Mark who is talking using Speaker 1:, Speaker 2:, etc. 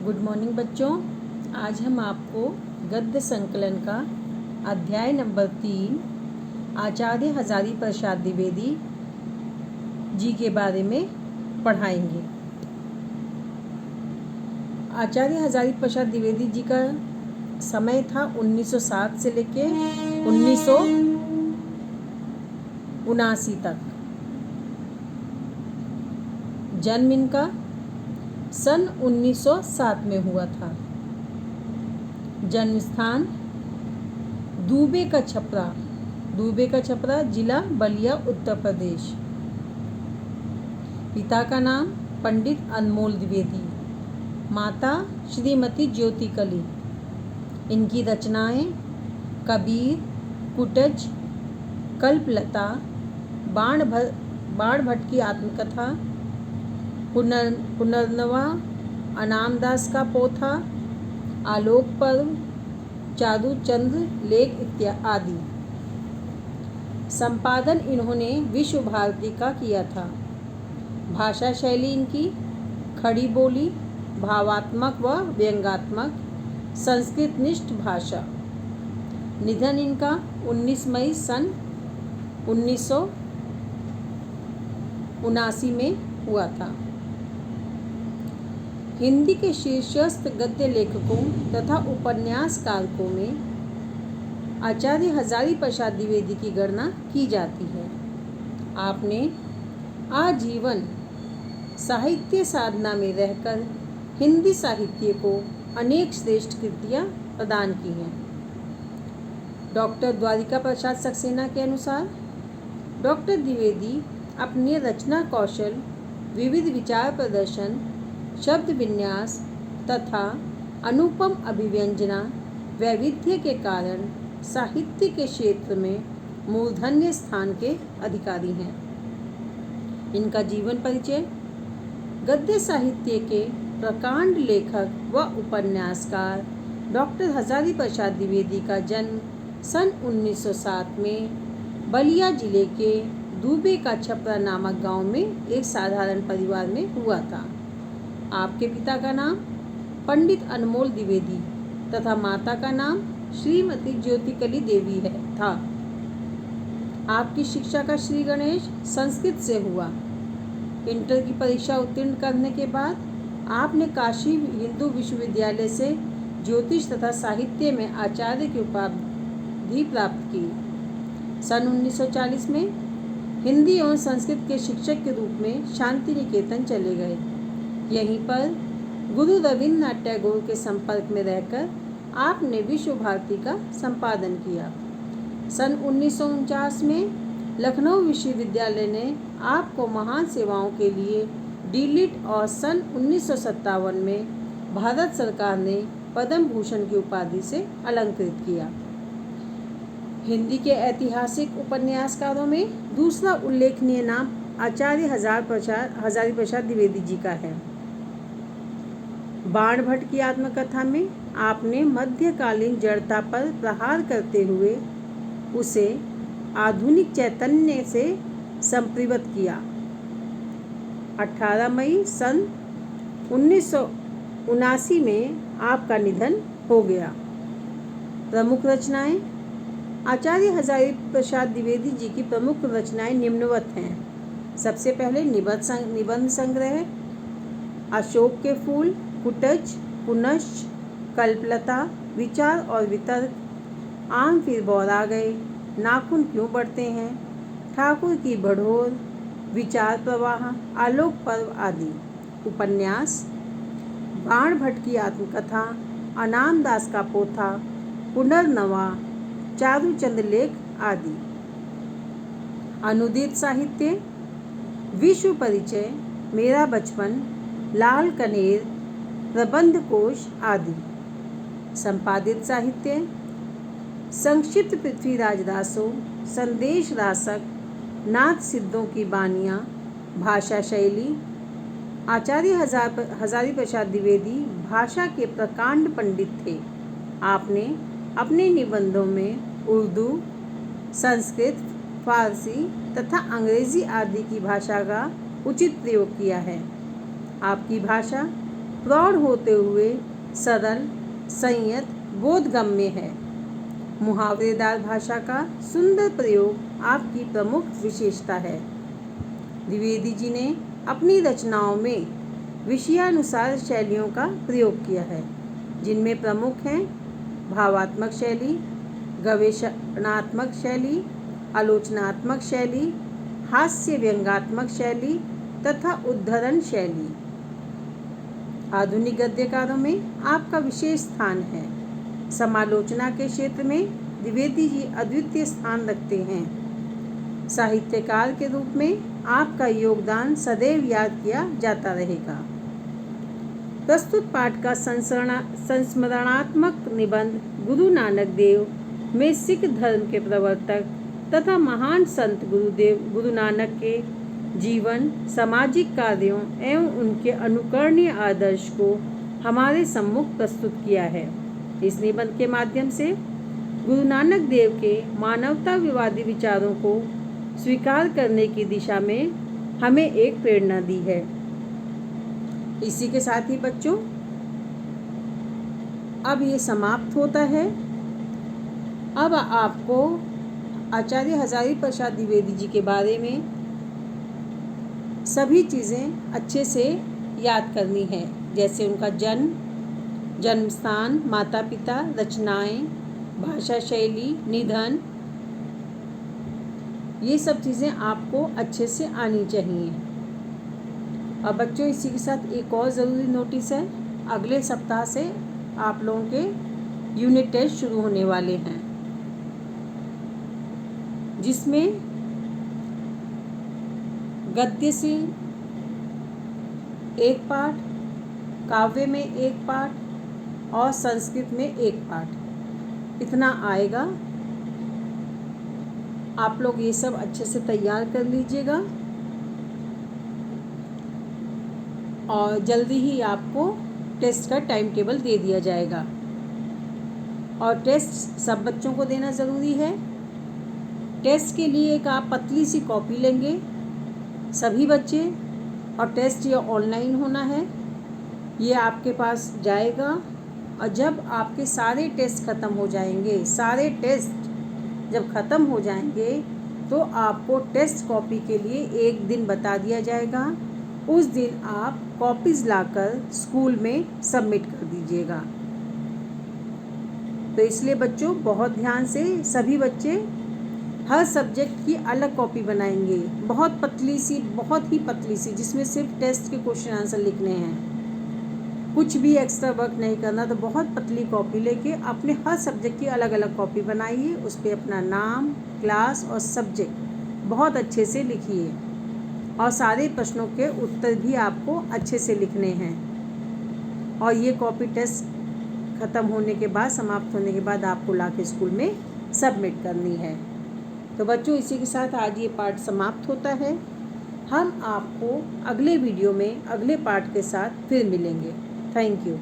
Speaker 1: Good morning बच्चों। आज हम आपको गद्य संकलन का अध्याय नंबर 3 आचार्य हजारी प्रसाद द्विवेदी जी के बारे में पढ़ाएंगे। आचार्य हजारी प्रसाद द्विवेदी जी का समय था 1907 से लेके 1979 तक। जन्म इनका सन 1907 में हुआ था। जन्म स्थान दूबे का छपरा जिला बलिया उत्तर प्रदेश। पिता का नाम पंडित अनमोल द्विवेदी, माता श्रीमती ज्योति कली। इनकी रचनाएं कबीर, कुटज, कल्पलता, बाण भट्ट की आत्मकथा, पुनर्नवा, अनामदास का पोथा, आलोक पर्व, चारूचंद्र लेख इत्यादि। संपादन इन्होंने विश्व भारती का किया था। भाषा शैली इनकी खड़ी बोली, भावात्मक व व्यंग्यात्मक, संस्कृतनिष्ठ भाषा। निधन इनका 19 मई सन 1979 में हुआ था। हिंदी के शीर्षस्थ गद्य लेखकों तथा उपन्यासकारों में आचार्य हजारी प्रसाद द्विवेदी की गणना की जाती है। आपने आजीवन साहित्य साधना में रहकर हिंदी साहित्य को अनेक श्रेष्ठ कृतियाँ प्रदान की हैं। डॉक्टर द्वारिका प्रसाद सक्सेना के अनुसार डॉक्टर द्विवेदी अपने रचना कौशल, विविध विचार प्रदर्शन, शब्द विन्यास तथा अनुपम अभिव्यंजना वैविध्य के कारण साहित्य के क्षेत्र में मूर्धन्य स्थान के अधिकारी हैं। इनका जीवन परिचय। गद्य साहित्य के प्रकांड लेखक व उपन्यासकार डॉक्टर हजारी प्रसाद द्विवेदी का जन्म सन 1907 में बलिया जिले के दूबे का छपरा नामक गांव में एक साधारण परिवार में हुआ था। आपके पिता का नाम पंडित अनमोल द्विवेदी तथा माता का नाम श्रीमती ज्योति कली देवी था। आपकी शिक्षा का श्री गणेश संस्कृत से हुआ। इंटर की परीक्षा उत्तीर्ण करने के बाद आपने काशी हिंदू विश्वविद्यालय से ज्योतिष तथा साहित्य में आचार्य की उपाधि प्राप्त की। सन 1940 में हिंदी एवं संस्कृत के शिक्षक के रूप में शांति निकेतन चले गए। यहीं पर गुरु रविन्द्रनाथ टैगोर के संपर्क में रहकर आपने विश्व भारती का संपादन किया। सन 1949 में लखनऊ विश्वविद्यालय ने आपको महान सेवाओं के लिए डीलिट और सन 1957 में भारत सरकार ने पद्म भूषण की उपाधि से अलंकृत किया। हिंदी के ऐतिहासिक उपन्यासकारों में दूसरा उल्लेखनीय नाम आचार्य हजारी प्रसाद द्विवेदी जी का है। बाण भट्ट की आत्मकथा में आपने मध्यकालीन जड़ता पर प्रहार करते हुए उसे आधुनिक चैतन्य से संप्रीत किया। 18 मई सन 1979 में आपका निधन हो गया। प्रमुख रचनाएं। आचार्य हजारी प्रसाद द्विवेदी जी की प्रमुख रचनाएं निम्नवत हैं। सबसे पहले निबंध संग्रह अशोक के फूल, कुटज, पुनश्च, कल्पलता, विचार और वितर्क, आम फिर बौरा गए, नाखून क्यों बढ़ते हैं, ठाकुर की बढ़ोर, विचार प्रवाह, आलोक पर्व आदि। उपन्यास। बाण भट्ट की आत्मकथा, अनामदास का पोथा, पुनर्नवा, चारूचंद्र लेख आदि। अनुदित साहित्य। विश्व परिचय, मेरा बचपन, लाल कनेर, प्रबंध कोश आदि। संपादित साहित्य। संक्षिप्त पृथ्वीराज दासों, संदेश रासक, नाथ सिद्धों की बानियाँ। भाषा शैली। आचार्य हजारी प्रसाद द्विवेदी भाषा के प्रकांड पंडित थे। आपने अपने निबंधों में उर्दू, संस्कृत, फारसी तथा अंग्रेजी आदि की भाषा का उचित प्रयोग किया है। आपकी भाषा प्रौढ़ होते हुए सरल, संयत, बोधगम्य है। मुहावरेदार भाषा का सुंदर प्रयोग आपकी प्रमुख विशेषता है। द्विवेदी जी ने अपनी रचनाओं में विषयानुसार शैलियों का प्रयोग किया है, जिनमें प्रमुख हैं भावात्मक शैली, गवेषणात्मक शैली, आलोचनात्मक शैली, हास्य व्यंग्यात्मक शैली तथा उद्धरण शैली। आधुनिक गद्यकारों में आपका विशेष स्थान है। समालोचना के क्षेत्र में द्विवेदी जी अद्वितीय स्थान रखते हैं। साहित्यकार के रूप में आपका योगदान सदैव याद किया जाता रहेगा। प्रस्तुत पाठ का संस्मरणात्मक निबंध गुरु नानक देव में सिख धर्म के प्रवर्तक तथा महान संत गुरु नानक के जीवन, सामाजिक कार्यों एवं उनके अनुकरणीय आदर्श को हमारे सम्मुख प्रस्तुत किया है। इस निबंध के माध्यम से गुरु नानक देव के मानवतावादी विचारों को स्वीकार करने की दिशा में हमें एक प्रेरणा दी है। इसी के साथ ही बच्चों, अब ये समाप्त होता है। अब आपको आचार्य हजारी प्रसाद द्विवेदी जी के बारे में सभी चीज़ें अच्छे से याद करनी है, जैसे उनका जन्म स्थान, माता पिता, रचनाएं, भाषा शैली, निधन, ये सब चीज़ें आपको अच्छे से आनी चाहिए। और बच्चों, इसी के साथ एक और ज़रूरी नोटिस है, अगले सप्ताह से आप लोगों के यूनिट टेस्ट शुरू होने वाले हैं, जिसमें गद्य से एक पाठ, काव्य में एक पाठ और संस्कृत में एक पाठ, इतना आएगा। आप लोग ये सब अच्छे से तैयार कर लीजिएगा और जल्दी ही आपको टेस्ट का टाइम टेबल दे दिया जाएगा। और टेस्ट सब बच्चों को देना ज़रूरी है। टेस्ट के लिए एक आप पतली सी कॉपी लेंगे सभी बच्चे, और टेस्ट ये ऑनलाइन होना है, ये आपके पास जाएगा। और जब आपके सारे टेस्ट ख़त्म हो जाएंगे, सारे टेस्ट जब ख़त्म हो जाएंगे तो आपको टेस्ट कॉपी के लिए एक दिन बता दिया जाएगा। उस दिन आप कॉपीज़ लाकर स्कूल में सबमिट कर दीजिएगा। तो इसलिए बच्चों, बहुत ध्यान से सभी बच्चे हर सब्जेक्ट की अलग कॉपी बनाएंगे, बहुत ही पतली सी, जिसमें सिर्फ टेस्ट के क्वेश्चन आंसर लिखने हैं, कुछ भी एक्स्ट्रा वर्क नहीं करना। तो बहुत पतली कॉपी लेके अपने हर सब्जेक्ट की अलग अलग कॉपी बनाइए, उस पर अपना नाम, क्लास और सब्जेक्ट बहुत अच्छे से लिखिए, और सारे प्रश्नों के उत्तर भी आपको अच्छे से लिखने हैं। और ये कॉपी टेस्ट ख़त्म होने के बाद, समाप्त होने के बाद आपको लाके स्कूल में सबमिट करनी है। तो बच्चों, इसी के साथ आज ये पाठ समाप्त होता है। हम आपको अगले वीडियो में अगले पाठ के साथ फिर मिलेंगे। Thank you.